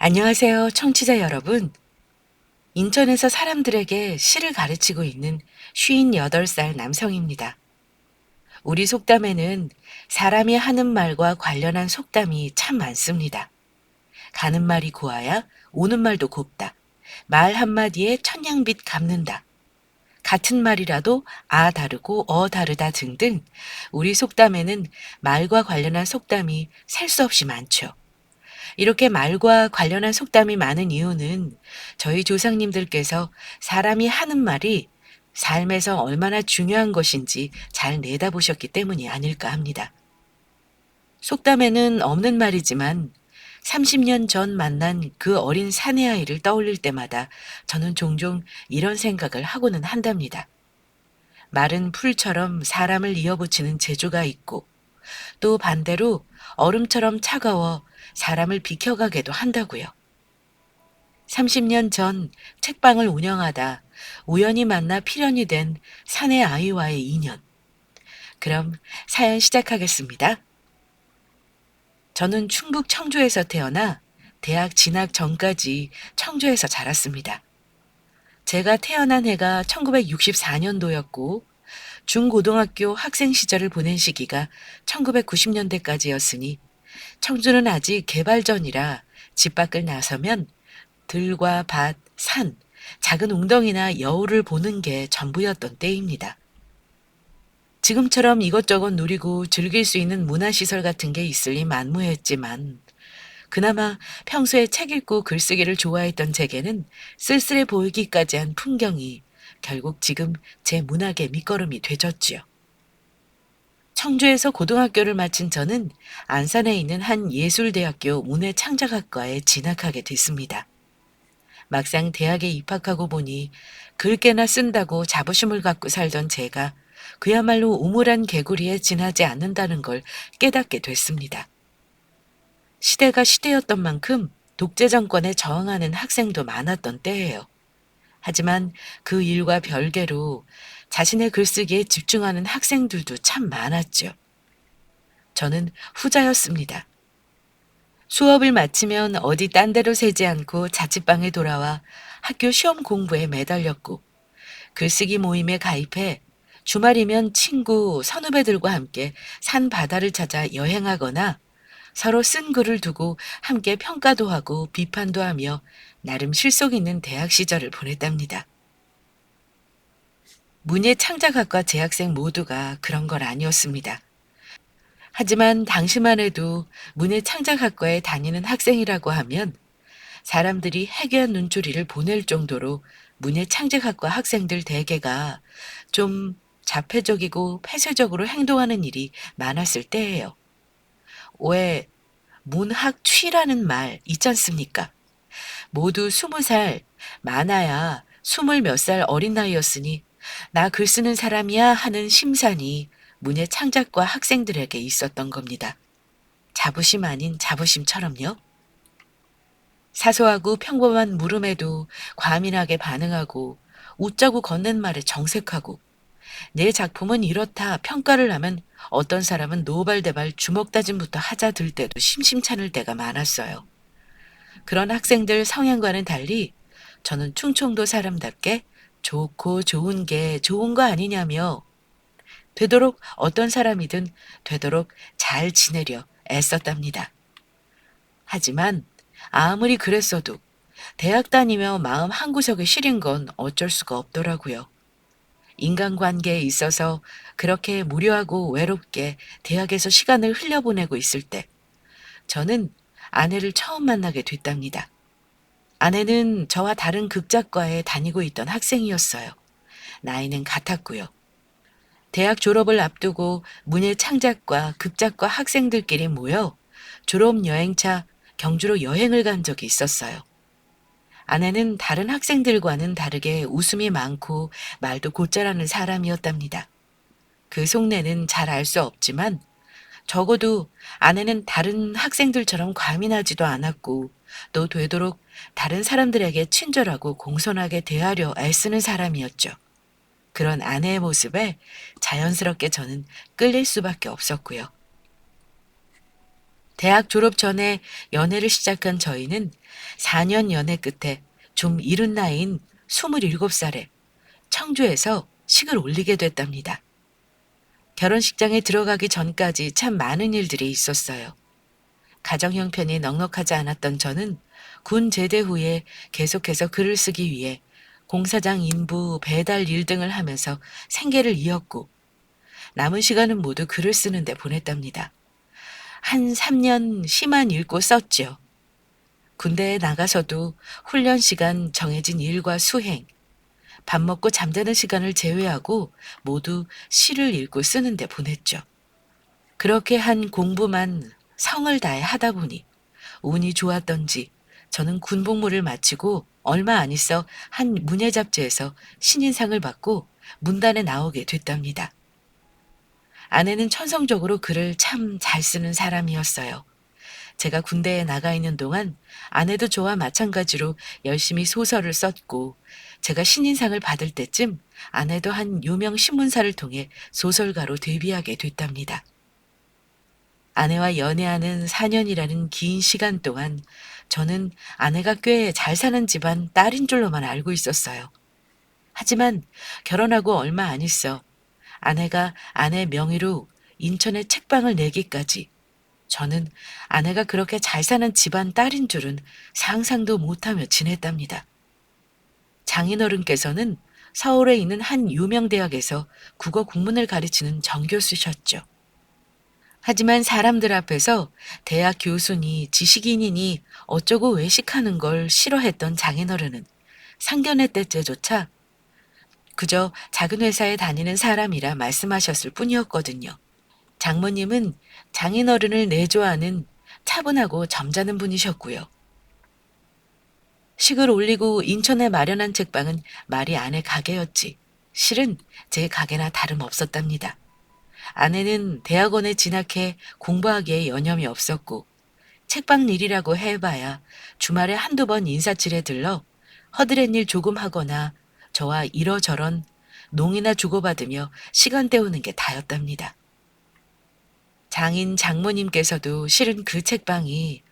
안녕하세요, 청취자 여러분. 인천에서 사람들에게 시를 가르치고 있는 58살 남성입니다. 우리 속담에는 사람이 하는 말과 관련한 속담이 참 많습니다. 가는 말이 고와야 오는 말도 곱다. 말 한마디에 천냥빚 갚는다. 같은 말이라도 아 다르고 어 다르다 등등 우리 속담에는 말과 관련한 속담이 셀 수 없이 많죠. 이렇게 말과 관련한 속담이 많은 이유는 저희 조상님들께서 사람이 하는 말이 삶에서 얼마나 중요한 것인지 잘 내다보셨기 때문이 아닐까 합니다. 속담에는 없는 말이지만 30년 전 만난 그 어린 사내아이를 떠올릴 때마다 저는 종종 이런 생각을 하고는 한답니다. 마른 풀처럼 사람을 이어붙이는 재주가 있고 또 반대로 얼음처럼 차가워 사람을 비켜가게도 한다고요. 30년 전 책방을 운영하다 우연히 만나 필연이 된 사내 아이와의 인연. 그럼 사연 시작하겠습니다. 저는 충북 청주에서 태어나 대학 진학 전까지 청주에서 자랐습니다. 제가 태어난 해가 1964년도였고 중고등학교 학생 시절을 보낸 시기가 1990년대까지였으니 청주는 아직 개발 전이라 집 밖을 나서면 들과 밭, 산, 작은 웅덩이나 여울을 보는 게 전부였던 때입니다. 지금처럼 이것저것 누리고 즐길 수 있는 문화시설 같은 게 있으리 만무했지만 그나마 평소에 책 읽고 글쓰기를 좋아했던 제게는 쓸쓸해 보이기까지 한 풍경이 결국 지금 제 문학의 밑거름이 되졌지요. 청주에서 고등학교를 마친 저는 안산에 있는 한 예술대학교 문해창작학과에 진학하게 됐습니다. 막상 대학에 입학하고 보니 글깨나 쓴다고 자부심을 갖고 살던 제가 그야말로 우물한 개구리에 지나지 않는다는 걸 깨닫게 됐습니다. 시대가 시대였던 만큼 독재 정권에 저항하는 학생도 많았던 때예요. 하지만 그 일과 별개로 자신의 글쓰기에 집중하는 학생들도 참 많았죠. 저는 후자였습니다. 수업을 마치면 어디 딴 데로 새지 않고 자취방에 돌아와 학교 시험 공부에 매달렸고 글쓰기 모임에 가입해 주말이면 친구, 선후배들과 함께 산 바다를 찾아 여행하거나 서로 쓴 글을 두고 함께 평가도 하고 비판도 하며 나름 실속 있는 대학 시절을 보냈답니다. 문예창작학과 재학생 모두가 그런 건 아니었습니다. 하지만 당시만 해도 문예창작학과에 다니는 학생이라고 하면 사람들이 해괴한 눈초리를 보낼 정도로 문예창작학과 학생들 대개가 좀 자폐적이고 폐쇄적으로 행동하는 일이 많았을 때예요. 왜 문학취라는 말 있지 않습니까? 모두 20살, 많아야 20 몇 살 어린 나이였으니 나 글 쓰는 사람이야 하는 심산이 문예창작과 학생들에게 있었던 겁니다. 자부심 아닌 자부심처럼요. 사소하고 평범한 물음에도 과민하게 반응하고 웃자고 건넨 말에 정색하고 내 작품은 이렇다 평가를 하면 어떤 사람은 노발대발 주먹다짐부터 하자 들 때도 심심찮을 때가 많았어요. 그런 학생들 성향과는 달리 저는 충청도 사람답게 좋고 좋은 게 좋은 거 아니냐며 되도록 어떤 사람이든 되도록 잘 지내려 애썼답니다. 하지만 아무리 그랬어도 대학 다니며 마음 한구석에 시린 건 어쩔 수가 없더라고요. 인간관계에 있어서 그렇게 무료하고 외롭게 대학에서 시간을 흘려보내고 있을 때 저는 아내를 처음 만나게 됐답니다. 아내는 저와 다른 극작과에 다니고 있던 학생이었어요. 나이는 같았고요. 대학 졸업을 앞두고 문예창작과 극작과 학생들끼리 모여 졸업 여행차 경주로 여행을 간 적이 있었어요. 아내는 다른 학생들과는 다르게 웃음이 많고 말도 곧잘하는 사람이었답니다. 그 속내는 잘 알 수 없지만 적어도 아내는 다른 학생들처럼 과민하지도 않았고 또 되도록 다른 사람들에게 친절하고 공손하게 대하려 애쓰는 사람이었죠. 그런 아내의 모습에 자연스럽게 저는 끌릴 수밖에 없었고요. 대학 졸업 전에 연애를 시작한 저희는 4년 연애 끝에 좀 이른 나이인 27살에 청주에서 식을 올리게 됐답니다. 결혼식장에 들어가기 전까지 참 많은 일들이 있었어요. 가정 형편이 넉넉하지 않았던 저는 군 제대 후에 계속해서 글을 쓰기 위해 공사장 인부, 배달 일 등을 하면서 생계를 이었고 남은 시간은 모두 글을 쓰는데 보냈답니다. 한 3년 시만 읽고 썼죠. 군대에 나가서도 훈련 시간 정해진 일과 수행, 밥 먹고 잠자는 시간을 제외하고 모두 시를 읽고 쓰는데 보냈죠. 그렇게 한 공부만 성을 다해 하다 보니 운이 좋았던지 저는 군복무를 마치고 얼마 안 있어 한 문예 잡지에서 신인상을 받고 문단에 나오게 됐답니다. 아내는 천성적으로 글을 참 잘 쓰는 사람이었어요. 제가 군대에 나가 있는 동안 아내도 저와 마찬가지로 열심히 소설을 썼고 제가 신인상을 받을 때쯤 아내도 한 유명 신문사를 통해 소설가로 데뷔하게 됐답니다. 아내와 연애하는 4년이라는 긴 시간 동안 저는 아내가 꽤 잘 사는 집안 딸인 줄로만 알고 있었어요. 하지만 결혼하고 얼마 안 있어 아내가 아내 명의로 인천에 책방을 내기까지 저는 아내가 그렇게 잘 사는 집안 딸인 줄은 상상도 못하며 지냈답니다. 장인어른께서는 서울에 있는 한 유명 대학에서 국어 국문을 가르치는 정교수셨죠. 하지만 사람들 앞에서 대학 교수니 지식인이니 어쩌고 외식하는 걸 싫어했던 장인어른은 상견례 때째조차 그저 작은 회사에 다니는 사람이라 말씀하셨을 뿐이었거든요. 장모님은 장인어른을 내조하는 차분하고 점잖은 분이셨고요. 식을 올리고 인천에 마련한 책방은 말이 아내 가게였지. 실은 제 가게나 다름없었답니다. 아내는 대학원에 진학해 공부하기에 여념이 없었고 책방 일이라고 해봐야 주말에 한두 번 인사실에 들러 허드렛 일 조금 하거나 저와 이러저런 농이나 주고받으며 시간 때우는 게 다였답니다. 장인 장모님께서도 실은 그 책방이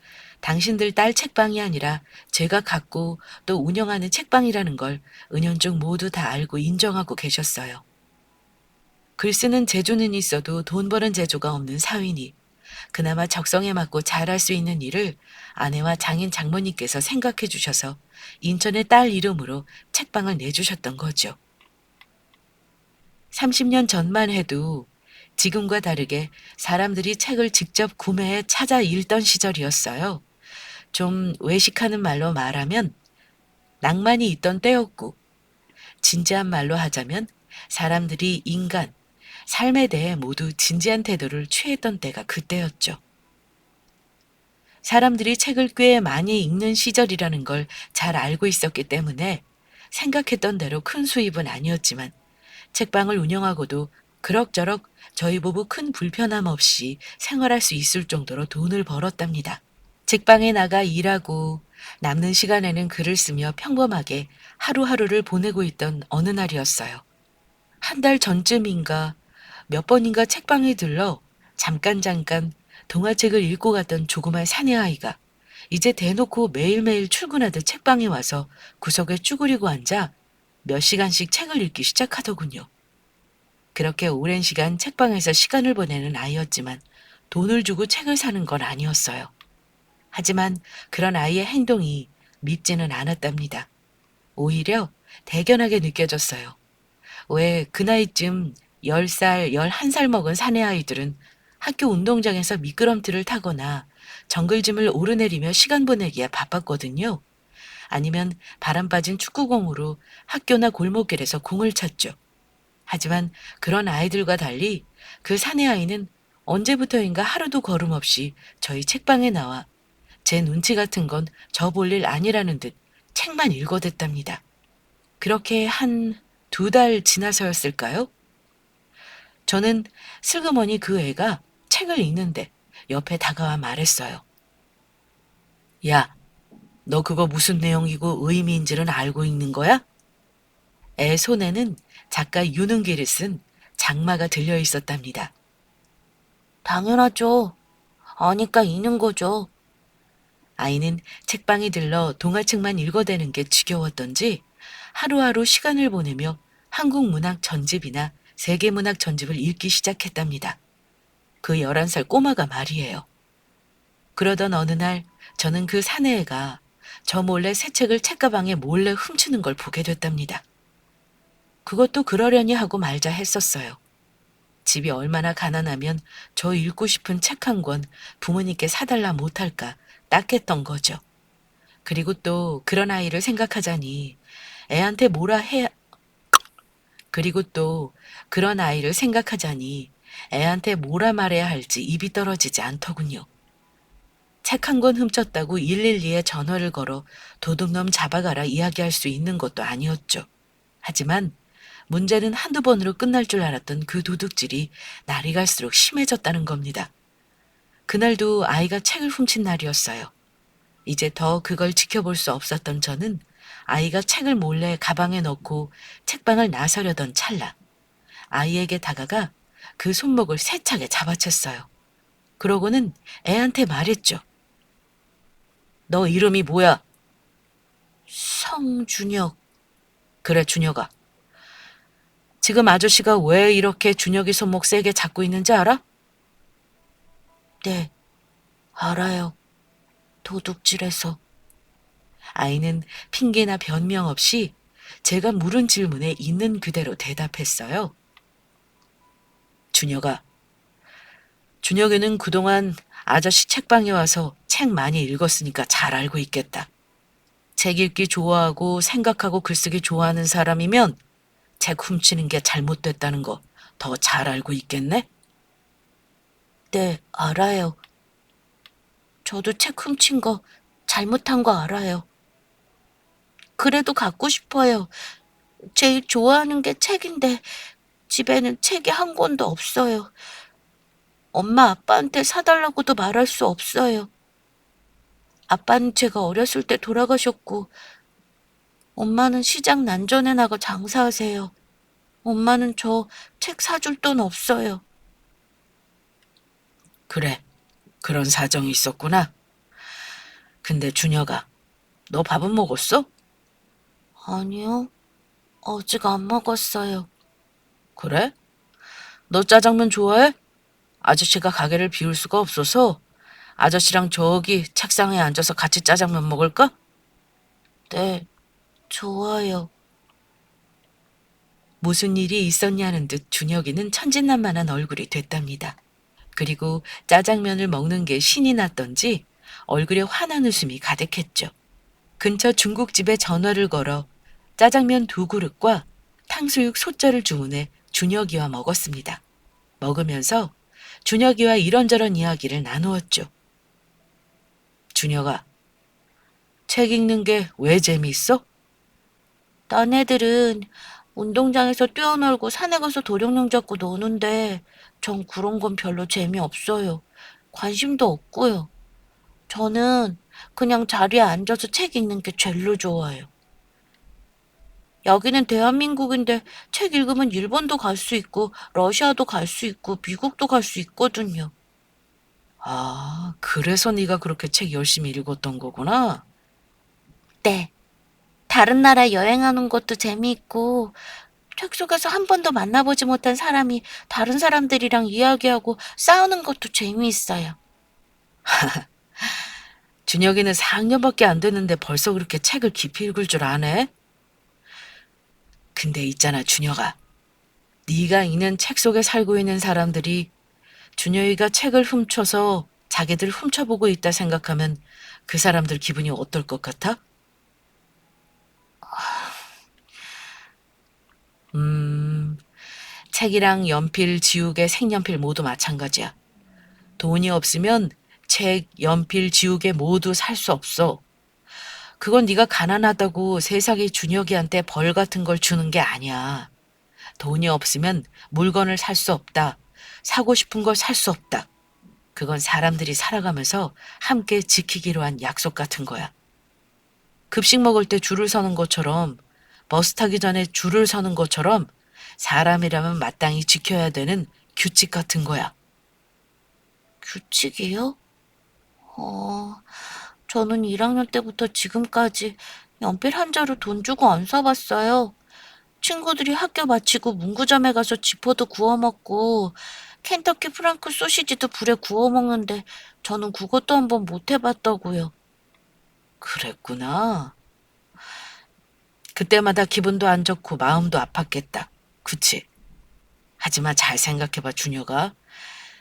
당신들 딸 책방이 아니라 제가 갖고 또 운영하는 책방이라는 걸 은연중 모두 다 알고 인정하고 계셨어요. 글 쓰는 재주는 있어도 돈 버는 재주가 없는 사위니 그나마 적성에 맞고 잘할 수 있는 일을 아내와 장인 장모님께서 생각해 주셔서 인천의 딸 이름으로 책방을 내주셨던 거죠. 30년 전만 해도 지금과 다르게 사람들이 책을 직접 구매해 찾아 읽던 시절이었어요. 좀 외식하는 말로 말하면 낭만이 있던 때였고 진지한 말로 하자면 사람들이 인간, 삶에 대해 모두 진지한 태도를 취했던 때가 그때였죠. 사람들이 책을 꽤 많이 읽는 시절이라는 걸 잘 알고 있었기 때문에 생각했던 대로 큰 수입은 아니었지만 책방을 운영하고도 그럭저럭 저희 부부 큰 불편함 없이 생활할 수 있을 정도로 돈을 벌었답니다. 책방에 나가 일하고 남는 시간에는 글을 쓰며 평범하게 하루하루를 보내고 있던 어느 날이었어요. 한 달 전쯤인가 몇 번인가 책방에 들러 잠깐 동화책을 읽고 갔던 조그만 사내아이가 이제 대놓고 매일매일 출근하듯 책방에 와서 구석에 쭈그리고 앉아 몇 시간씩 책을 읽기 시작하더군요. 그렇게 오랜 시간 책방에서 시간을 보내는 아이였지만 돈을 주고 책을 사는 건 아니었어요. 하지만 그런 아이의 행동이 밉지는 않았답니다. 오히려 대견하게 느껴졌어요. 왜 그 나이쯤 10살, 11살 먹은 사내 아이들은 학교 운동장에서 미끄럼틀을 타거나 정글짐을 오르내리며 시간 보내기에 바빴거든요. 아니면 바람 빠진 축구공으로 학교나 골목길에서 공을 찼죠. 하지만 그런 아이들과 달리 그 사내 아이는 언제부터인가 하루도 걸음 없이 저희 책방에 나와 제 눈치 같은 건 저 볼 일 아니라는 듯 책만 읽어댔답니다. 그렇게 한 2달 지나서였을까요? 저는 슬그머니 그 애가 책을 읽는데 옆에 다가와 말했어요. 야, 너 그거 무슨 내용이고 의미인지는 알고 읽는 거야? 애 손에는 작가 유능기를 쓴 장마가 들려 있었답니다. 당연하죠. 아니까 있는 거죠. 아이는 책방에 들러 동화책만 읽어대는 게 지겨웠던지 하루하루 시간을 보내며 한국 문학 전집이나 세계 문학 전집을 읽기 시작했답니다. 그 11살 꼬마가 말이에요. 그러던 어느 날 저는 그 사내애가 저 몰래 새 책을 책가방에 몰래 훔치는 걸 보게 됐답니다. 그것도 그러려니 하고 말자 했었어요. 집이 얼마나 가난하면 저 읽고 싶은 책 한 권 부모님께 사달라 못할까 딱했던 거죠. 그리고 또 그런 아이를 생각하자니 애한테 뭐라 해야, 그리고 또 그런 아이를 생각하자니 애한테 뭐라 말해야 할지 입이 떨어지지 않더군요. 책 한 권 훔쳤다고 112에 전화를 걸어 도둑놈 잡아가라 이야기할 수 있는 것도 아니었죠. 하지만 문제는 한두 번으로 끝날 줄 알았던 그 도둑질이 날이 갈수록 심해졌다는 겁니다. 그날도 아이가 책을 훔친 날이었어요. 이제 더 그걸 지켜볼 수 없었던 저는 아이가 책을 몰래 가방에 넣고 책방을 나서려던 찰나 아이에게 다가가 그 손목을 세차게 잡아챘어요. 그러고는 애한테 말했죠. 너 이름이 뭐야? 성준혁. 그래, 준혁아. 지금 아저씨가 왜 이렇게 준혁이 손목 세게 잡고 있는지 알아? 네, 알아요. 도둑질해서. 아이는 핑계나 변명 없이 제가 물은 질문에 있는 그대로 대답했어요. 준혁아, 준혁이는 그동안 아저씨 책방에 와서 책 많이 읽었으니까 잘 알고 있겠다. 책 읽기 좋아하고 생각하고 글쓰기 좋아하는 사람이면 책 훔치는 게 잘못됐다는 거 더 잘 알고 있겠네? 네, 알아요. 저도 책 훔친 거 잘못한 거 알아요. 그래도 갖고 싶어요. 제일 좋아하는 게 책인데 집에는 책이 한 권도 없어요. 엄마 아빠한테 사달라고도 말할 수 없어요. 아빠는 제가 어렸을 때 돌아가셨고 엄마는 시장 난전에 나가 장사하세요. 엄마는 저 책 사줄 돈 없어요. 그래, 그런 사정이 있었구나. 근데 준혁아, 너 밥은 먹었어? 아니요, 아직 안 먹었어요. 그래? 너 짜장면 좋아해? 아저씨가 가게를 비울 수가 없어서 아저씨랑 저기 책상에 앉아서 같이 짜장면 먹을까? 네, 좋아요. 무슨 일이 있었냐는 듯 준혁이는 천진난만한 얼굴이 됐답니다. 그리고 짜장면을 먹는 게 신이 났던지 얼굴에 환한 웃음이 가득했죠. 근처 중국집에 전화를 걸어 짜장면 2그릇과 탕수육 소짜를 주문해 준혁이와 먹었습니다. 먹으면서 준혁이와 이런저런 이야기를 나누었죠. 준혁아, 책 읽는 게 왜 재미있어? 딴 애들은 운동장에서 뛰어놀고 산에 가서 도룡뇽 잡고 노는데 전 그런 건 별로 재미없어요. 관심도 없고요. 저는 그냥 자리에 앉아서 책 읽는 게 제일로 좋아요. 여기는 대한민국인데 책 읽으면 일본도 갈 수 있고 러시아도 갈 수 있고 미국도 갈 수 있거든요. 아, 그래서 네가 그렇게 책 열심히 읽었던 거구나. 네. 다른 나라 여행하는 것도 재미있고 책 속에서 한 번도 만나보지 못한 사람이 다른 사람들이랑 이야기하고 싸우는 것도 재미있어요. 준혁이는 4학년밖에 안 됐는데 벌써 그렇게 책을 깊이 읽을 줄 아네? 근데 있잖아, 준혁아. 네가 읽는 책 속에 살고 있는 사람들이 준혁이가 책을 훔쳐서 자기들 훔쳐보고 있다 생각하면 그 사람들 기분이 어떨 것 같아? 음, 책이랑 연필, 지우개, 색연필 모두 마찬가지야. 돈이 없으면 책, 연필, 지우개 모두 살 수 없어. 그건 네가 가난하다고 세상에 준혁이한테 벌 같은 걸 주는 게 아니야. 돈이 없으면 물건을 살 수 없다. 사고 싶은 걸 살 수 없다. 그건 사람들이 살아가면서 함께 지키기로 한 약속 같은 거야. 급식 먹을 때 줄을 서는 것처럼, 버스 타기 전에 줄을 서는 것처럼 사람이라면 마땅히 지켜야 되는 규칙 같은 거야. 규칙이요? 저는 1학년 때부터 지금까지 연필 한 자루 돈 주고 안 사봤어요. 친구들이 학교 마치고 문구점에 가서 지퍼도 구워 먹고 켄터키 프랑크 소시지도 불에 구워 먹는데 저는 그것도 한번 못 해봤다고요. 그랬구나. 그때마다 기분도 안 좋고 마음도 아팠겠다. 그치? 하지만 잘 생각해봐, 준혁아.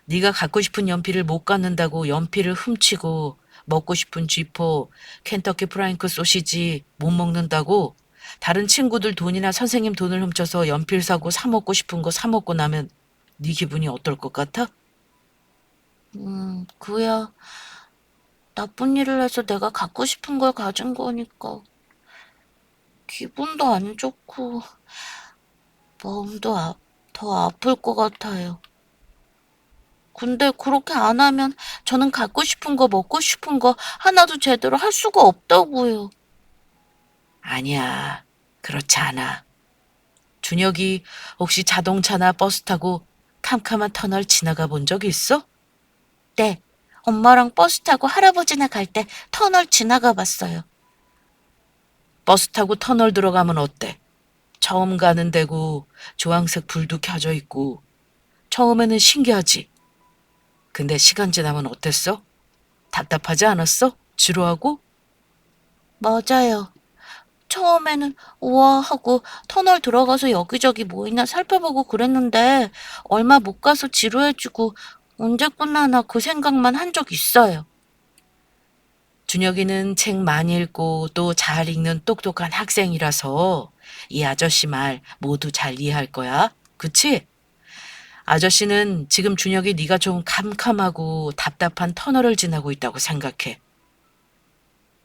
네가 갖고 싶은 연필을 못 갖는다고 연필을 훔치고 먹고 싶은 쥐포, 켄터키 프라이크 소시지 못 먹는다고 다른 친구들 돈이나 선생님 돈을 훔쳐서 연필 사고 사 먹고 싶은 거 사 먹고 나면 네 기분이 어떨 것 같아? 그야 나쁜 일을 해서 내가 갖고 싶은 걸 가진 거니까 기분도 안 좋고 마음도 더 아플 것 같아요. 근데 그렇게 안 하면 저는 갖고 싶은 거, 먹고 싶은 거 하나도 제대로 할 수가 없다고요. 아니야. 그렇지 않아. 준혁이 혹시 자동차나 버스 타고 캄캄한 터널 지나가 본 적 있어? 네, 엄마랑 버스 타고 할아버지네 갈 때 터널 지나가 봤어요. 버스 타고 터널 들어가면 어때? 처음 가는 데고 주황색 불도 켜져 있고 처음에는 신기하지. 근데 시간 지나면 어땠어? 답답하지 않았어? 지루하고? 맞아요. 처음에는 우와 하고 터널 들어가서 여기저기 뭐 있나 살펴보고 그랬는데 얼마 못 가서 지루해지고 언제 끝나나 그 생각만 한 적 있어요. 준혁이는 책 많이 읽고 또 잘 읽는 똑똑한 학생이라서 이 아저씨 말 모두 잘 이해할 거야. 그치? 아저씨는 지금 준혁이 네가 좀 캄캄하고 답답한 터널을 지나고 있다고 생각해.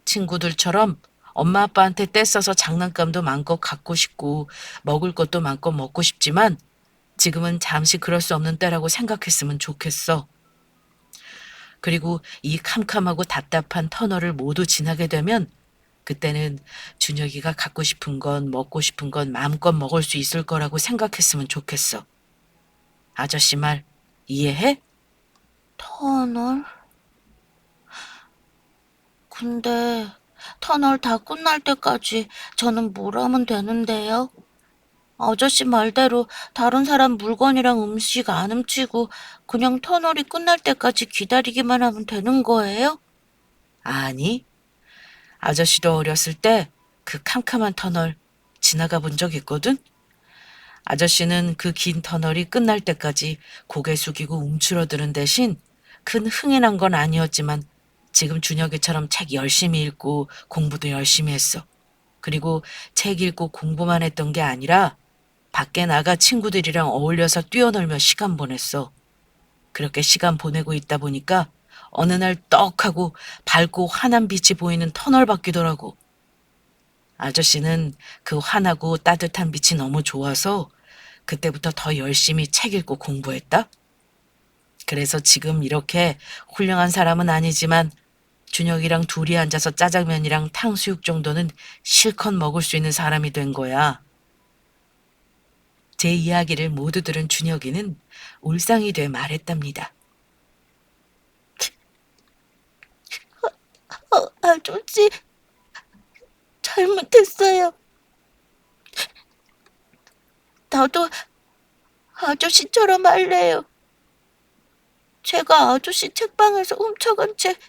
친구들처럼 엄마 아빠한테 떼써서 장난감도 마음껏 갖고 싶고 먹을 것도 마음껏 먹고 싶지만 지금은 잠시 그럴 수 없는 때라고 생각했으면 좋겠어. 그리고 이 캄캄하고 답답한 터널을 모두 지나게 되면 그때는 준혁이가 갖고 싶은 건 먹고 싶은 건 마음껏 먹을 수 있을 거라고 생각했으면 좋겠어. 아저씨 말 이해해? 터널? 근데 터널 다 끝날 때까지 저는 뭘 하면 되는데요? 아저씨 말대로 다른 사람 물건이랑 음식 안 훔치고 그냥 터널이 끝날 때까지 기다리기만 하면 되는 거예요? 아니, 아저씨도 어렸을 때 그 캄캄한 터널 지나가 본 적 있거든? 아저씨는 그 긴 터널이 끝날 때까지 고개 숙이고 움츠러드는 대신 큰 흥이 난 건 아니었지만 지금 준혁이처럼 책 열심히 읽고 공부도 열심히 했어. 그리고 책 읽고 공부만 했던 게 아니라 밖에 나가 친구들이랑 어울려서 뛰어놀며 시간 보냈어. 그렇게 시간 보내고 있다 보니까 어느 날 떡하고 밝고 환한 빛이 보이는 터널 바뀌더라고. 아저씨는 그 환하고 따뜻한 빛이 너무 좋아서 그때부터 더 열심히 책 읽고 공부했다. 그래서 지금 이렇게 훌륭한 사람은 아니지만 준혁이랑 둘이 앉아서 짜장면이랑 탕수육 정도는 실컷 먹을 수 있는 사람이 된 거야. 제 이야기를 모두 들은 준혁이는 울상이 돼 말했답니다. 아저씨, 잘못했어요. 나도 아저씨처럼 할래요. 제가 아저씨 책방에서 훔쳐간 책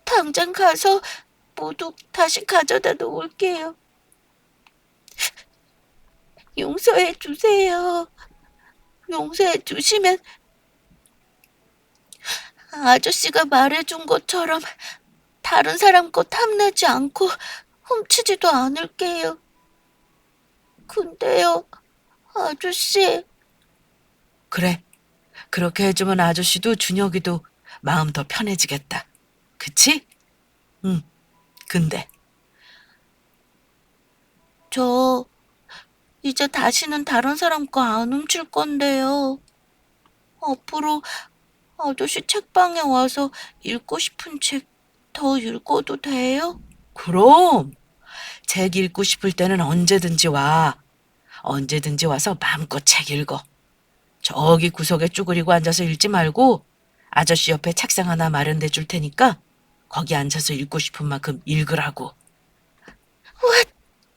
당장 가서 모두 다시 가져다 놓을게요. 용서해 주세요. 용서해 주시면 아저씨가 말해준 것처럼 다른 사람 거 탐내지 않고 훔치지도 않을게요. 근데요, 아저씨, 그래, 그렇게 해주면 아저씨도 준혁이도 마음 더 편해지겠다. 그치? 응, 근데 저 이제 다시는 다른 사람 거 안 훔칠 건데요. 앞으로 아저씨 책방에 와서 읽고 싶은 책 더 읽어도 돼요? 그럼 책 읽고 싶을 때는 언제든지 와. 언제든지 와서 마음껏 책 읽어. 저기 구석에 쭈그리고 앉아서 읽지 말고 아저씨 옆에 책상 하나 마련해 줄 테니까 거기 앉아서 읽고 싶은 만큼 읽으라고.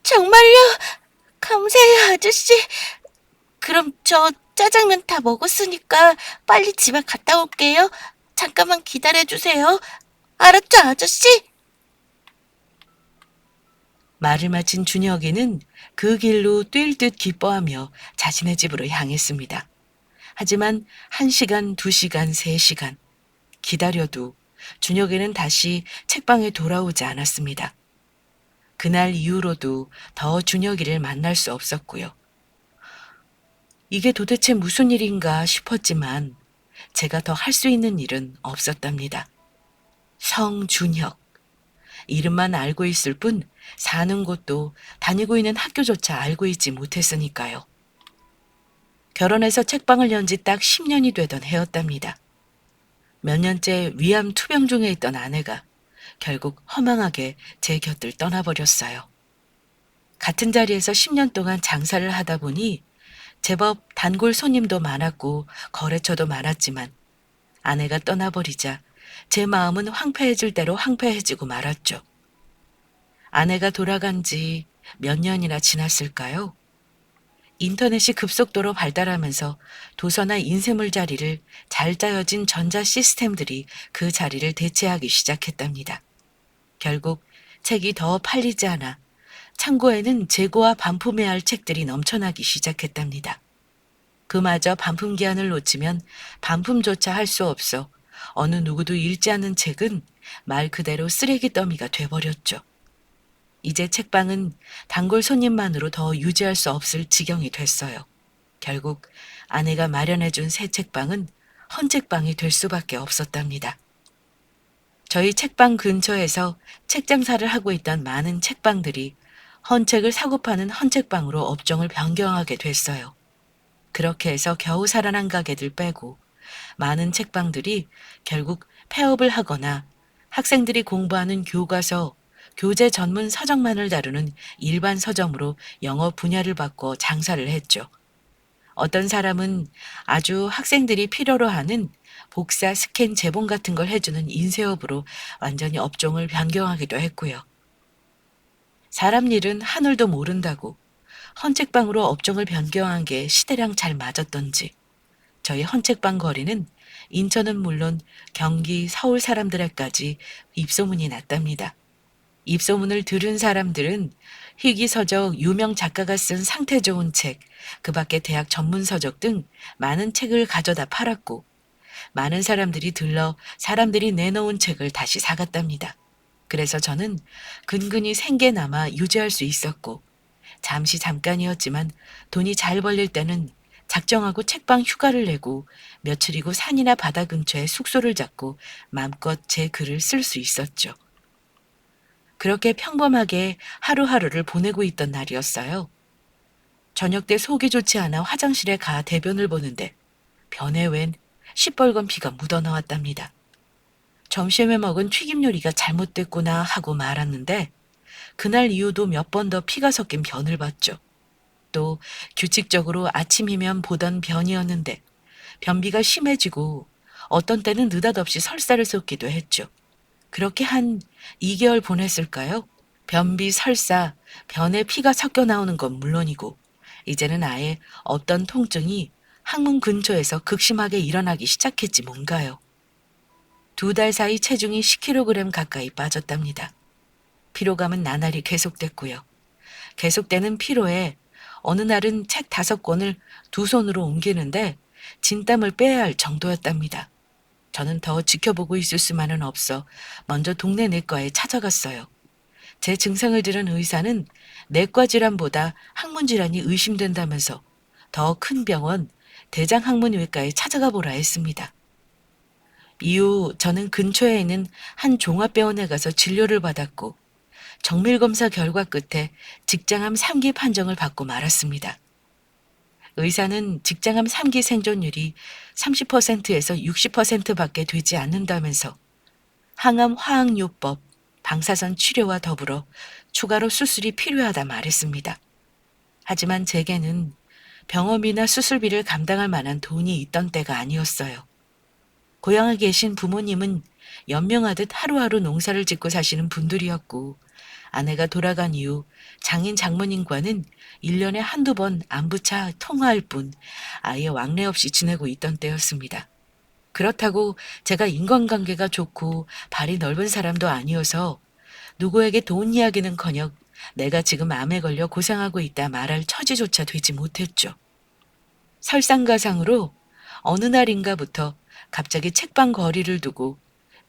정말요? 감사해요, 아저씨. 그럼 저 짜장면 다 먹었으니까 빨리 집에 갔다 올게요. 잠깐만 기다려주세요. 알았죠, 아저씨? 말을 마친 준혁이는 그 길로 뛸 듯 기뻐하며 자신의 집으로 향했습니다. 하지만 1시간, 2시간, 3시간 기다려도 준혁이는 다시 책방에 돌아오지 않았습니다. 그날 이후로도 더 준혁이를 만날 수 없었고요. 이게 도대체 무슨 일인가 싶었지만 제가 더 할 수 있는 일은 없었답니다. 성준혁. 이름만 알고 있을 뿐 사는 곳도 다니고 있는 학교조차 알고 있지 못했으니까요. 결혼해서 책방을 연 지 딱 10년이 되던 해였답니다. 몇 년째 위암 투병 중에 있던 아내가 결국 허망하게 제 곁을 떠나버렸어요. 같은 자리에서 10년 동안 장사를 하다 보니 제법 단골 손님도 많았고 거래처도 많았지만 아내가 떠나버리자 제 마음은 황폐해질 대로 황폐해지고 말았죠. 아내가 돌아간 지 몇 년이나 지났을까요? 인터넷이 급속도로 발달하면서 도서나 인쇄물 자리를 잘 짜여진 전자 시스템들이 그 자리를 대체하기 시작했답니다. 결국 책이 더 팔리지 않아 창고에는 재고와 반품해야 할 책들이 넘쳐나기 시작했답니다. 그마저 반품 기한을 놓치면 반품조차 할 수 없어 어느 누구도 읽지 않는 책은 말 그대로 쓰레기 더미가 돼버렸죠. 이제 책방은 단골 손님만으로 더 유지할 수 없을 지경이 됐어요. 결국 아내가 마련해준 새 책방은 헌책방이 될 수밖에 없었답니다. 저희 책방 근처에서 책 장사를 하고 있던 많은 책방들이 헌책을 사고 파는 헌책방으로 업종을 변경하게 됐어요. 그렇게 해서 겨우 살아난 가게들 빼고 많은 책방들이 결국 폐업을 하거나 학생들이 공부하는 교과서, 교재 전문 서적만을 다루는 일반 서점으로 영업 분야를 바꿔 장사를 했죠. 어떤 사람은 아주 학생들이 필요로 하는 복사, 스캔, 제본 같은 걸 해주는 인쇄업으로 완전히 업종을 변경하기도 했고요. 사람 일은 하늘도 모른다고 헌책방으로 업종을 변경한 게 시대랑 잘 맞았던지 저희 헌책방 거리는 인천은 물론 경기, 서울 사람들에까지 입소문이 났답니다. 입소문을 들은 사람들은 희귀서적, 유명 작가가 쓴 상태 좋은 책, 그 밖에 대학 전문 서적 등 많은 책을 가져다 팔았고 많은 사람들이 들러 사람들이 내놓은 책을 다시 사갔답니다. 그래서 저는 근근히 생계나마 유지할 수 있었고 잠깐이었지만 돈이 잘 벌릴 때는 작정하고 책방 휴가를 내고 며칠이고 산이나 바다 근처에 숙소를 잡고 마음껏 제 글을 쓸 수 있었죠. 그렇게 평범하게 하루하루를 보내고 있던 날이었어요. 저녁 때 속이 좋지 않아 화장실에 가 대변을 보는데 변에 웬 시뻘건 피가 묻어나왔답니다. 점심에 먹은 튀김 요리가 잘못됐구나 하고 말았는데 그날 이후도 몇 번 더 피가 섞인 변을 봤죠. 또 규칙적으로 아침이면 보던 변이었는데 변비가 심해지고 어떤 때는 느닷없이 설사를 쏟기도 했죠. 그렇게 한 2개월 보냈을까요? 변비, 설사, 변에 피가 섞여 나오는 건 물론이고 이제는 아예 없던 통증이 항문 근처에서 극심하게 일어나기 시작했지 뭔가요. 2달 사이 체중이 10kg 가까이 빠졌답니다. 피로감은 나날이 계속됐고요. 계속되는 피로에 어느 날은 책 5권을 2손으로 옮기는데 진땀을 빼야 할 정도였답니다. 저는 더 지켜보고 있을 수만은 없어 먼저 동네 내과에 찾아갔어요. 제 증상을 들은 의사는 내과 질환보다 항문 질환이 의심된다면서 더 큰 병원 대장학문외과에 찾아가 보라 했습니다. 이후 저는 근처에 있는 한 종합병원에 가서 진료를 받았고 정밀검사 결과 끝에 직장암 3기 판정을 받고 말았습니다. 의사는 직장암 3기 생존율이 30%에서 60%밖에 되지 않는다면서 항암 화학요법, 방사선 치료와 더불어 추가로 수술이 필요하다 말했습니다. 하지만 제게는 병원비나 수술비를 감당할 만한 돈이 있던 때가 아니었어요. 고향에 계신 부모님은 연명하듯 하루하루 농사를 짓고 사시는 분들이었고, 아내가 돌아간 이후 장인 장모님과는 1년에 한두 번 안부차 통화할 뿐 아예 왕래 없이 지내고 있던 때였습니다. 그렇다고 제가 인간관계가 좋고 발이 넓은 사람도 아니어서 누구에게 돈 이야기는커녕 내가 지금 암에 걸려 고생하고 있다 말할 처지조차 되지 못했죠. 설상가상으로 어느 날인가부터 갑자기 책방 거리를 두고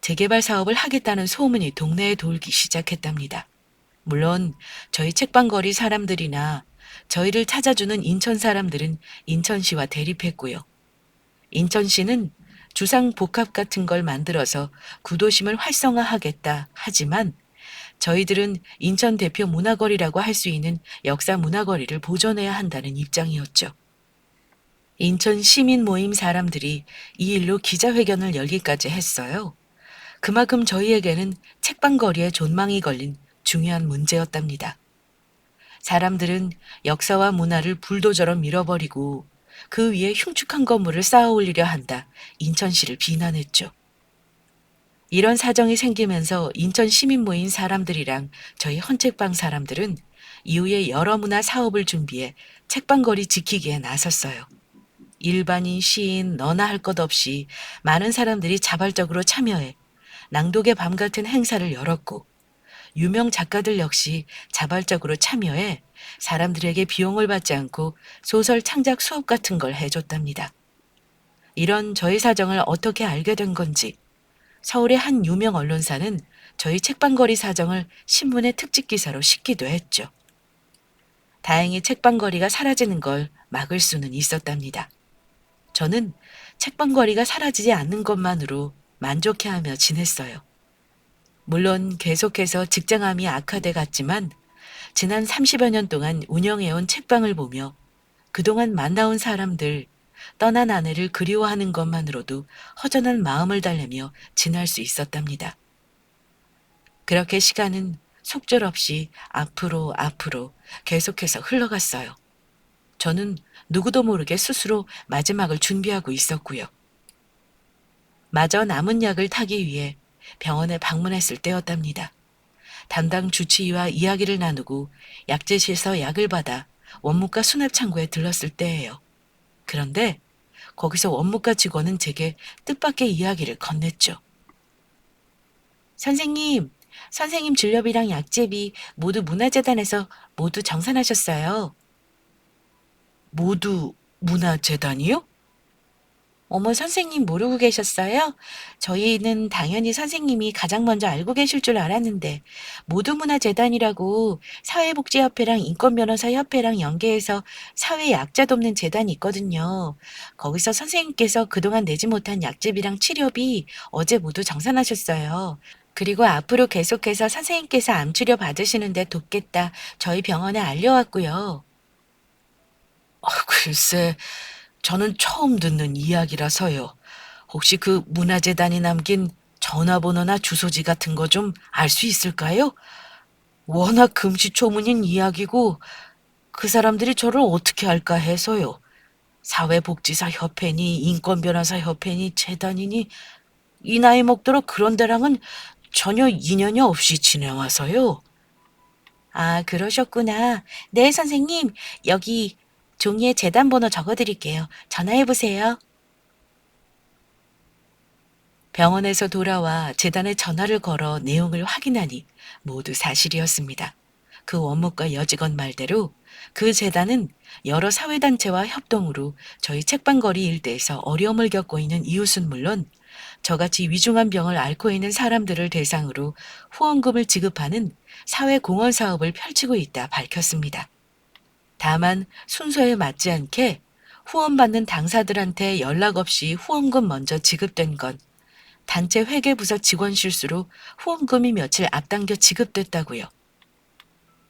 재개발 사업을 하겠다는 소문이 동네에 돌기 시작했답니다. 물론 저희 책방거리 사람들이나 저희를 찾아주는 인천 사람들은 인천시와 대립했고요. 인천시는 주상복합 같은 걸 만들어서 구도심을 활성화하겠다 하지만 저희들은 인천 대표 문화거리라고 할 수 있는 역사 문화거리를 보존해야 한다는 입장이었죠. 인천 시민 모임 사람들이 이 일로 기자회견을 열기까지 했어요. 그만큼 저희에게는 책방거리에 존망이 걸린 중요한 문제였답니다. 사람들은 역사와 문화를 불도저로 밀어버리고 그 위에 흉측한 건물을 쌓아 올리려 한다. 인천시를 비난했죠. 이런 사정이 생기면서 인천 시민 모임 사람들이랑 저희 헌책방 사람들은 이후에 여러 문화 사업을 준비해 책방거리 지키기에 나섰어요. 일반인, 시인, 너나 할 것 없이 많은 사람들이 자발적으로 참여해 낭독의 밤 같은 행사를 열었고 유명 작가들 역시 자발적으로 참여해 사람들에게 비용을 받지 않고 소설 창작 수업 같은 걸 해줬답니다. 이런 저희 사정을 어떻게 알게 된 건지 서울의 한 유명 언론사는 저희 책방거리 사정을 신문의 특집 기사로 싣기도 했죠. 다행히 책방거리가 사라지는 걸 막을 수는 있었답니다. 저는 책방거리가 사라지지 않는 것만으로 만족해하며 지냈어요. 물론 계속해서 직장암이 악화돼 갔지만 지난 30여 년 동안 운영해온 책방을 보며 그동안 만나온 사람들, 떠난 아내를 그리워하는 것만으로도 허전한 마음을 달래며 지날 수 있었답니다. 그렇게 시간은 속절없이 앞으로 계속해서 흘러갔어요. 저는 누구도 모르게 스스로 마지막을 준비하고 있었고요. 마저 남은 약을 타기 위해 병원에 방문했을 때였답니다. 담당 주치의와 이야기를 나누고 약재실에서 약을 받아 원무과 수납창고에 들렀을 때예요. 그런데 거기서 원무과 직원은 제게 뜻밖의 이야기를 건넸죠. 선생님 진료비랑 약재비 모두 문화재단에서 모두 정산하셨어요. 모두 문화재단이요? 어머, 선생님 모르고 계셨어요? 저희는 당연히 선생님이 가장 먼저 알고 계실 줄 알았는데, 모두문화재단이라고 사회복지협회랑 인권변호사협회랑 연계해서 사회 약자 돕는 재단이 있거든요. 거기서 선생님께서 그동안 내지 못한 약집이랑 치료비 어제 모두 정산하셨어요. 그리고 앞으로 계속해서 선생님께서 암치료 받으시는데 돕겠다 저희 병원에 알려왔고요. 글쎄, 저는 처음 듣는 이야기라서요. 혹시 그 문화재단이 남긴 전화번호나 주소지 같은 거 좀 알 수 있을까요? 워낙 금시초문인 이야기고 그 사람들이 저를 어떻게 알까 해서요. 사회복지사 협회니 인권변호사 협회니 재단이니 이 나이 먹도록 그런 데랑은 전혀 인연이 없이 지내와서요. 아, 그러셨구나. 네, 선생님. 여기 종이에 재단 번호 적어드릴게요. 전화해보세요. 병원에서 돌아와 재단에 전화를 걸어 내용을 확인하니 모두 사실이었습니다. 그 원무과 여직원 말대로 그 재단은 여러 사회단체와 협동으로 저희 책방거리 일대에서 어려움을 겪고 있는 이웃은 물론 저같이 위중한 병을 앓고 있는 사람들을 대상으로 후원금을 지급하는 사회공헌 사업을 펼치고 있다 밝혔습니다. 다만 순서에 맞지 않게 후원받는 당사들한테 연락 없이 후원금 먼저 지급된 건 단체 회계부서 직원 실수로 후원금이 며칠 앞당겨 지급됐다고요.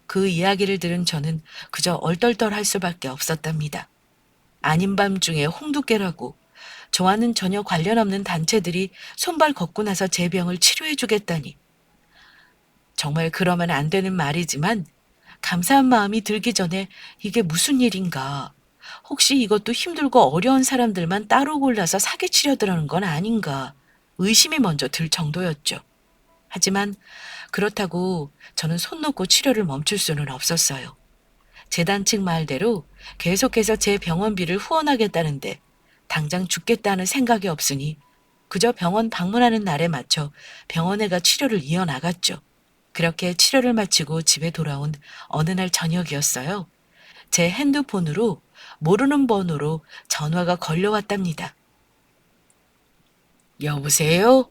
그 이야기를 들은 저는 그저 얼떨떨할 수밖에 없었답니다. 아닌 밤중에 홍두깨라고 저와는 전혀 관련 없는 단체들이 손발 걷고 나서 제 병을 치료해 주겠다니. 정말 그러면 안 되는 말이지만 감사한 마음이 들기 전에 이게 무슨 일인가. 혹시 이것도 힘들고 어려운 사람들만 따로 골라서 사기치려드는 건 아닌가 의심이 먼저 들 정도였죠. 하지만 그렇다고 저는 손 놓고 치료를 멈출 수는 없었어요. 재단 측 말대로 계속해서 제 병원비를 후원하겠다는데 당장 죽겠다는 생각이 없으니 그저 병원 방문하는 날에 맞춰 병원에 가 치료를 이어나갔죠. 그렇게 치료를 마치고 집에 돌아온 어느 날 저녁이었어요. 제 핸드폰으로 모르는 번호로 전화가 걸려왔답니다. 여보세요?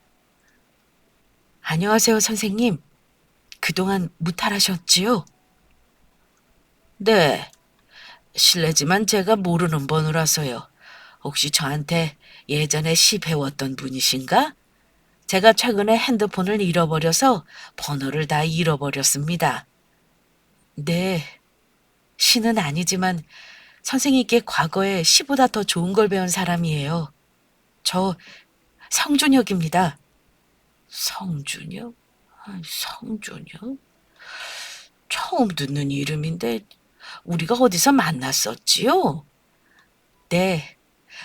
안녕하세요, 선생님. 그동안 무탈하셨지요? 네, 실례지만 제가 모르는 번호라서요. 혹시 저한테 예전에 시 배웠던 분이신가? 제가 최근에 핸드폰을 잃어버려서 번호를 다 잃어버렸습니다. 네, 시는 아니지만 선생님께 과거에 시보다 더 좋은 걸 배운 사람이에요. 저 성준혁입니다. 성준혁? 성준혁? 처음 듣는 이름인데 우리가 어디서 만났었지요? 네,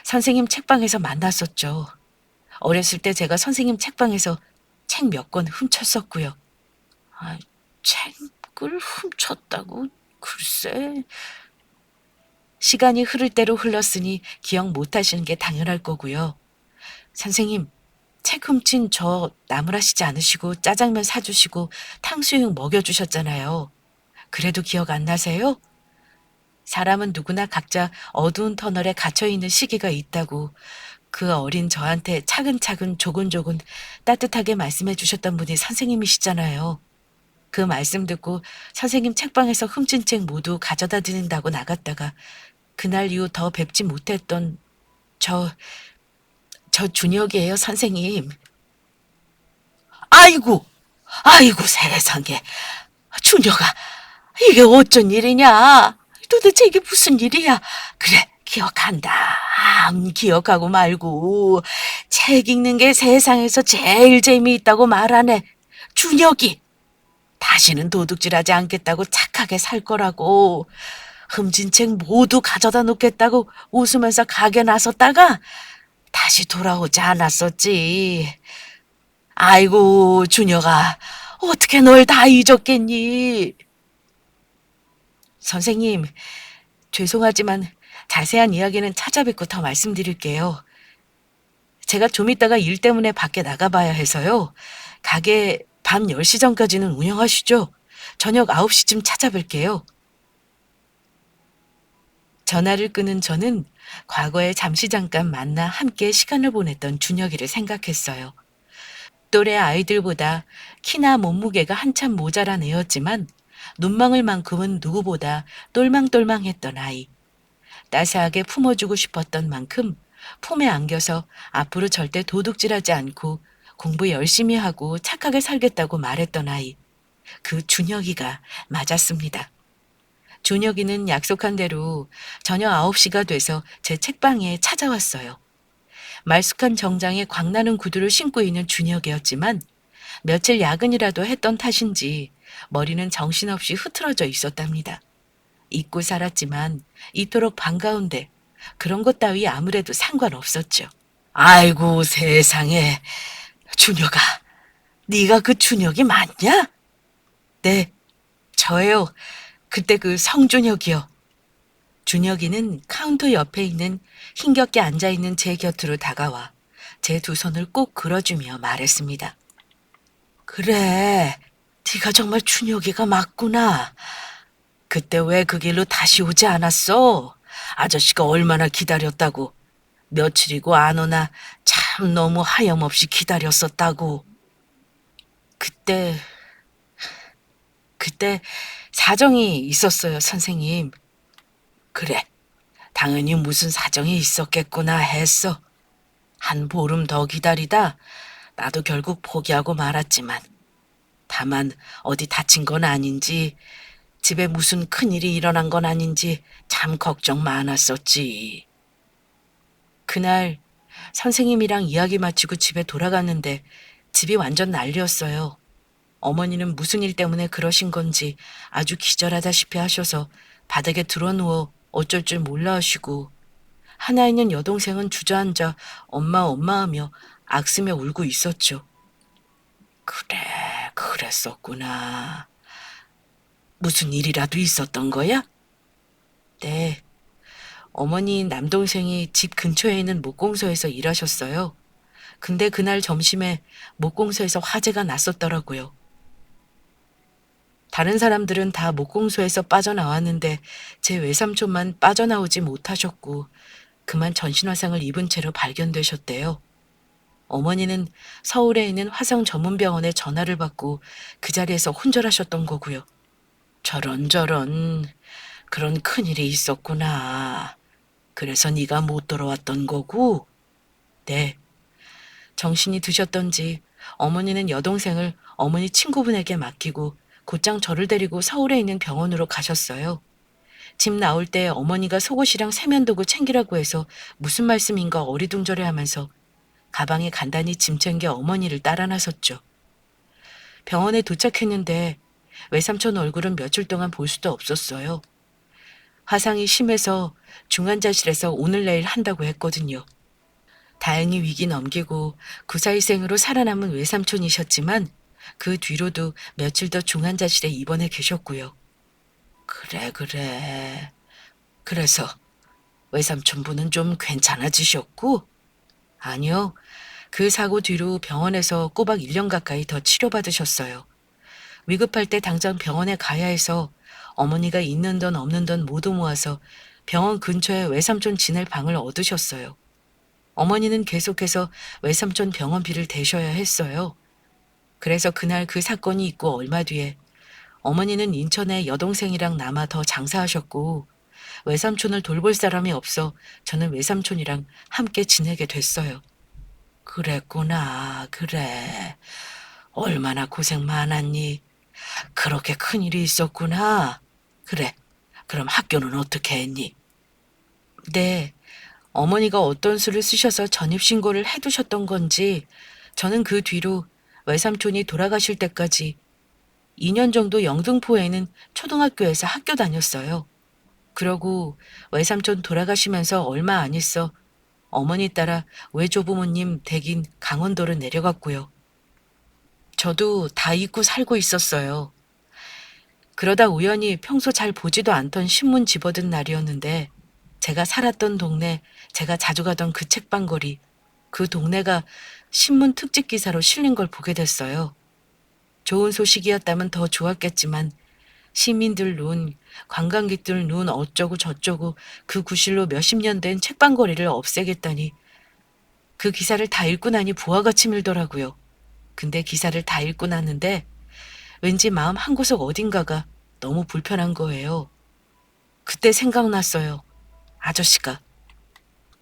선생님 책방에서 만났었죠. 어렸을 때 제가 선생님 책방에서 책 몇 권 훔쳤었고요. 아, 책을 훔쳤다고? 글쎄. 시간이 흐를 대로 흘렀으니 기억 못 하시는 게 당연할 거고요. 선생님, 책 훔친 저 나무라시지 않으시고 짜장면 사주시고 탕수육 먹여주셨잖아요. 그래도 기억 안 나세요? 사람은 누구나 각자 어두운 터널에 갇혀있는 시기가 있다고 그 어린 저한테 차근차근 조곤조곤 따뜻하게 말씀해 주셨던 분이 선생님이시잖아요. 그 말씀 듣고 선생님 책방에서 훔친 책 모두 가져다 드린다고 나갔다가 그날 이후 더 뵙지 못했던 저, 저 준혁이에요, 선생님. 아이고, 아이고 세상에. 준혁아, 이게 어쩐 일이냐? 도대체 이게 무슨 일이야? 그래, 기억한다. 기억하고 말고. 책 읽는 게 세상에서 제일 재미있다고 말하네. 준혁이. 다시는 도둑질하지 않겠다고 착하게 살 거라고. 훔친 책 모두 가져다 놓겠다고 웃으면서 가게 나섰다가 다시 돌아오지 않았었지. 아이고, 준혁아. 어떻게 널 다 잊었겠니? 선생님, 죄송하지만 자세한 이야기는 찾아뵙고 더 말씀드릴게요. 제가 좀 이따가 일 때문에 밖에 나가봐야 해서요. 가게 밤 10시 전까지는 운영하시죠? 저녁 9시쯤 찾아뵐게요. 전화를 끊은 저는 과거에 잠시 잠깐 만나 함께 시간을 보냈던 준혁이를 생각했어요. 또래 아이들보다 키나 몸무게가 한참 모자란 애였지만 눈망울 만큼은 누구보다 똘망똘망했던 아이. 따스하게 품어주고 싶었던 만큼 품에 안겨서 앞으로 절대 도둑질하지 않고 공부 열심히 하고 착하게 살겠다고 말했던 아이. 그 준혁이가 맞았습니다. 준혁이는 약속한 대로 저녁 9시가 돼서 제 책방에 찾아왔어요. 말쑥한 정장에 광나는 구두를 신고 있는 준혁이었지만 며칠 야근이라도 했던 탓인지 머리는 정신없이 흐트러져 있었답니다. 잊고 살았지만 이토록 반가운데 그런 것 따위 아무래도 상관없었죠. 아이고 세상에. 준혁아, 네가 그 준혁이 맞냐? 네, 저예요. 그때 그 성준혁이요. 준혁이는 카운터 옆에 있는 힘겹게 앉아있는 제 곁으로 다가와 제 두 손을 꼭 끌어주며 말했습니다. 그래, 네가 정말 준혁이가 맞구나. 그때 왜 그 길로 다시 오지 않았어? 아저씨가 얼마나 기다렸다고. 며칠이고 안 오나 참 너무 하염없이 기다렸었다고. 그때, 그때 사정이 있었어요, 선생님. 그래, 당연히 무슨 사정이 있었겠구나 했어. 한 보름 더 기다리다 나도 결국 포기하고 말았지만 다만 어디 다친 건 아닌지 집에 무슨 큰일이 일어난 건 아닌지 참 걱정 많았었지. 그날 선생님이랑 이야기 마치고 집에 돌아갔는데 집이 완전 난리였어요. 어머니는 무슨 일 때문에 그러신 건지 아주 기절하다시피 하셔서 바닥에 드러누워 어쩔 줄 몰라 하시고 하나 있는 여동생은 주저앉아 엄마 엄마 하며 악쓰며 울고 있었죠. 그래, 그랬었구나. 무슨 일이라도 있었던 거야? 네. 어머니 남동생이 집 근처에 있는 목공소에서 일하셨어요. 근데 그날 점심에 목공소에서 화재가 났었더라고요. 다른 사람들은 다 목공소에서 빠져나왔는데 제 외삼촌만 빠져나오지 못하셨고 그만 전신화상을 입은 채로 발견되셨대요. 어머니는 서울에 있는 화상 전문병원에 전화를 받고 그 자리에서 혼절하셨던 거고요. 저런 그런 큰일이 있었구나. 그래서 네가 못 돌아왔던 거고? 네. 정신이 드셨던지 어머니는 여동생을 어머니 친구분에게 맡기고 곧장 저를 데리고 서울에 있는 병원으로 가셨어요. 집 나올 때 어머니가 속옷이랑 세면도구 챙기라고 해서 무슨 말씀인가 어리둥절해 하면서 가방에 간단히 짐 챙겨 어머니를 따라 나섰죠. 병원에 도착했는데 외삼촌 얼굴은 며칠 동안 볼 수도 없었어요. 화상이 심해서 중환자실에서 오늘 내일 한다고 했거든요. 다행히 위기 넘기고 구사일생으로 살아남은 외삼촌이셨지만 그 뒤로도 며칠 더 중환자실에 입원해 계셨고요. 그래. 그래서 외삼촌분은 좀 괜찮아지셨고? 아니요. 그 사고 뒤로 병원에서 꼬박 1년 가까이 더 치료받으셨어요. 위급할 때 당장 병원에 가야 해서 어머니가 있는 돈 없는 돈 모두 모아서 병원 근처에 외삼촌 지낼 방을 얻으셨어요. 어머니는 계속해서 외삼촌 병원비를 대셔야 했어요. 그래서 그날 그 사건이 있고 얼마 뒤에 어머니는 인천에 여동생이랑 남아 더 장사하셨고 외삼촌을 돌볼 사람이 없어 저는 외삼촌이랑 함께 지내게 됐어요. 그랬구나, 그래. 얼마나 고생 많았니? 그렇게 큰일이 있었구나. 그래, 그럼 학교는 어떻게 했니? 네, 어머니가 어떤 수를 쓰셔서 전입신고를 해두셨던 건지 저는 그 뒤로 외삼촌이 돌아가실 때까지 2년 정도 영등포에 는 초등학교에서 학교 다녔어요. 그러고 외삼촌 돌아가시면서 얼마 안 있어 어머니 따라 외조부모님 댁인 강원도로 내려갔고요. 저도 다 잊고 살고 있었어요. 그러다 우연히 평소 잘 보지도 않던 신문 집어든 날이었는데 제가 살았던 동네, 제가 자주 가던 그 책방거리, 그 동네가 신문 특집 기사로 실린 걸 보게 됐어요. 좋은 소식이었다면 더 좋았겠지만 시민들 눈, 관광객들 눈 어쩌고 저쩌고 그 구실로 몇십 년 된 책방거리를 없애겠다니 그 기사를 다 읽고 나니 부하가 치밀더라고요. 근데 기사를 다 읽고 났는데 왠지 마음 한구석 어딘가가 너무 불편한 거예요. 그때 생각났어요. 아저씨가.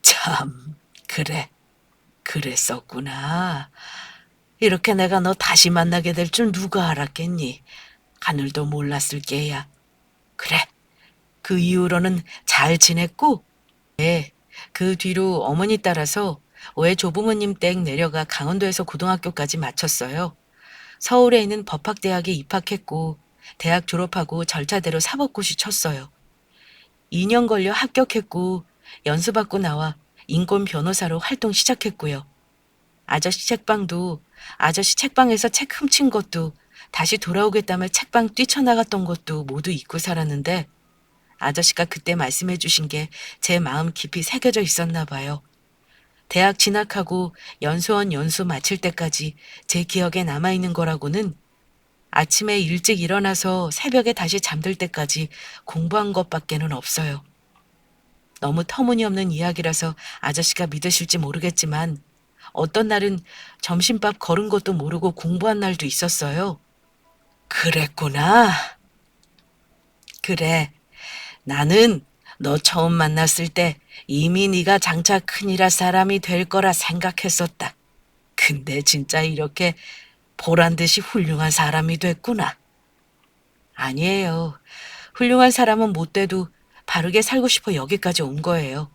참, 그래. 그랬었구나. 이렇게 내가 너 다시 만나게 될 줄 누가 알았겠니? 하늘도 몰랐을 게야. 그래. 그 이후로는 잘 지냈고? 네. 그 뒤로 어머니 따라서 외조부모님 댁 내려가 강원도에서 고등학교까지 마쳤어요. 서울에 있는 법학대학에 입학했고 대학 졸업하고 절차대로 사법고시 쳤어요. 2년 걸려 합격했고 연수받고 나와 인권 변호사로 활동 시작했고요. 아저씨 책방도 아저씨 책방에서 책 훔친 것도 다시 돌아오겠다며 책방 뛰쳐나갔던 것도 모두 잊고 살았는데 아저씨가 그때 말씀해 주신 게 제 마음 깊이 새겨져 있었나 봐요. 대학 진학하고 연수원 연수 마칠 때까지 제 기억에 남아있는 거라고는 아침에 일찍 일어나서 새벽에 다시 잠들 때까지 공부한 것밖에는 없어요. 너무 터무니없는 이야기라서 아저씨가 믿으실지 모르겠지만 어떤 날은 점심밥 거른 것도 모르고 공부한 날도 있었어요. 그랬구나. 그래. 나는 너 처음 만났을 때 이미 네가 장차 큰일할 사람이 될 거라 생각했었다. 근데 진짜 이렇게 보란 듯이 훌륭한 사람이 됐구나. 아니에요. 훌륭한 사람은 못 돼도 바르게 살고 싶어 여기까지 온 거예요.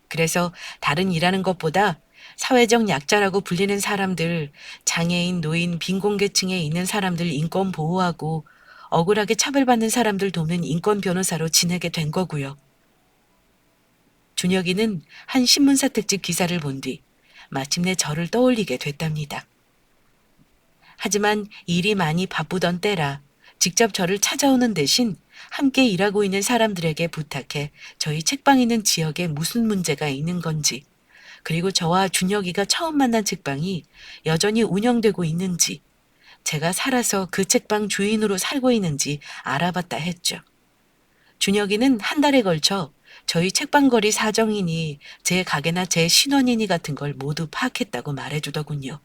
그래서 다른 일하는 것보다 사회적 약자라고 불리는 사람들, 장애인, 노인, 빈곤계층에 있는 사람들 인권 보호하고 억울하게 차별받는 사람들 돕는 인권 변호사로 지내게 된 거고요. 준혁이는 한 신문사 특집 기사를 본 뒤 마침내 저를 떠올리게 됐답니다. 하지만 일이 많이 바쁘던 때라 직접 저를 찾아오는 대신 함께 일하고 있는 사람들에게 부탁해 저희 책방 있는 지역에 무슨 문제가 있는 건지, 그리고 저와 준혁이가 처음 만난 책방이 여전히 운영되고 있는지, 제가 살아서 그 책방 주인으로 살고 있는지 알아봤다 했죠. 준혁이는 한 달에 걸쳐 저희 책방거리 사정이니 제 가게나 제 신원이니 같은 걸 모두 파악했다고 말해주더군요.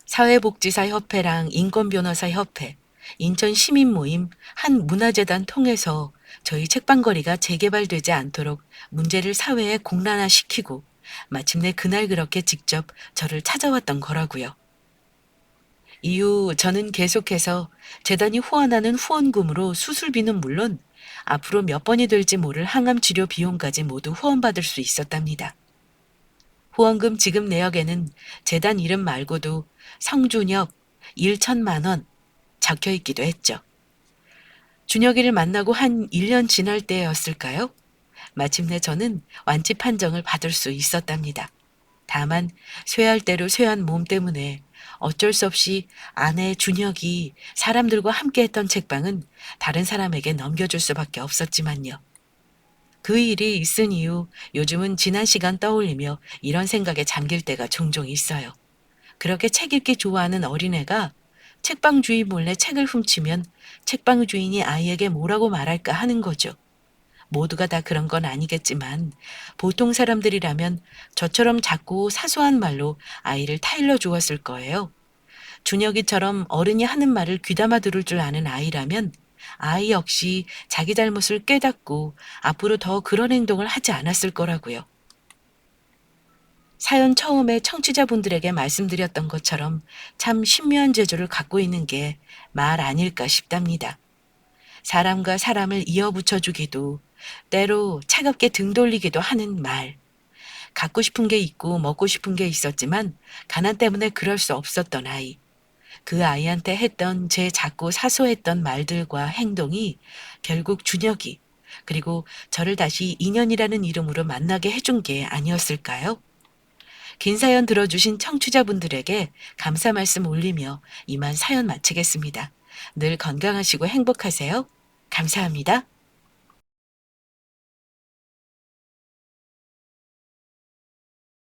사회복지사 협회랑 인권변호사 협회, 인천시민모임, 한 문화재단 통해서 저희 책방거리가 재개발되지 않도록 문제를 사회에 공론화시키고 마침내 그날 그렇게 직접 저를 찾아왔던 거라고요. 이후 저는 계속해서 재단이 후원하는 후원금으로 수술비는 물론 앞으로 몇 번이 될지 모를 항암 치료 비용까지 모두 후원받을 수 있었답니다. 후원금 지급 내역에는 재단 이름 말고도 성준혁 1천만 원 적혀 있기도 했죠. 준혁이를 만나고 한 1년 지날 때였을까요? 마침내 저는 완치 판정을 받을 수 있었답니다. 다만 쇠할 대로 쇠한 몸 때문에 어쩔 수 없이 아내 준혁이 사람들과 함께했던 책방은 다른 사람에게 넘겨줄 수밖에 없었지만요. 그 일이 있은 이후 요즘은 지난 시간 떠올리며 이런 생각에 잠길 때가 종종 있어요. 그렇게 책 읽기 좋아하는 어린애가 책방 주인 몰래 책을 훔치면 책방 주인이 아이에게 뭐라고 말할까 하는 거죠. 모두가 다 그런 건 아니겠지만 보통 사람들이라면 저처럼 작고 사소한 말로 아이를 타일러 주었을 거예요. 준혁이처럼 어른이 하는 말을 귀담아 들을 줄 아는 아이라면 아이 역시 자기 잘못을 깨닫고 앞으로 더 그런 행동을 하지 않았을 거라고요. 사연 처음에 청취자분들에게 말씀드렸던 것처럼 참 신묘한 재주를 갖고 있는 게 말 아닐까 싶답니다. 사람과 사람을 이어붙여주기도, 때로 차갑게 등 돌리기도 하는 말. 갖고 싶은 게 있고 먹고 싶은 게 있었지만 가난 때문에 그럴 수 없었던 아이. 그 아이한테 했던 제 작고 사소했던 말들과 행동이 결국 준혁이, 그리고 저를 다시 인연이라는 이름으로 만나게 해준 게 아니었을까요? 긴 사연 들어주신 청취자분들에게 감사 말씀 올리며 이만 사연 마치겠습니다. 늘 건강하시고 행복하세요. 감사합니다.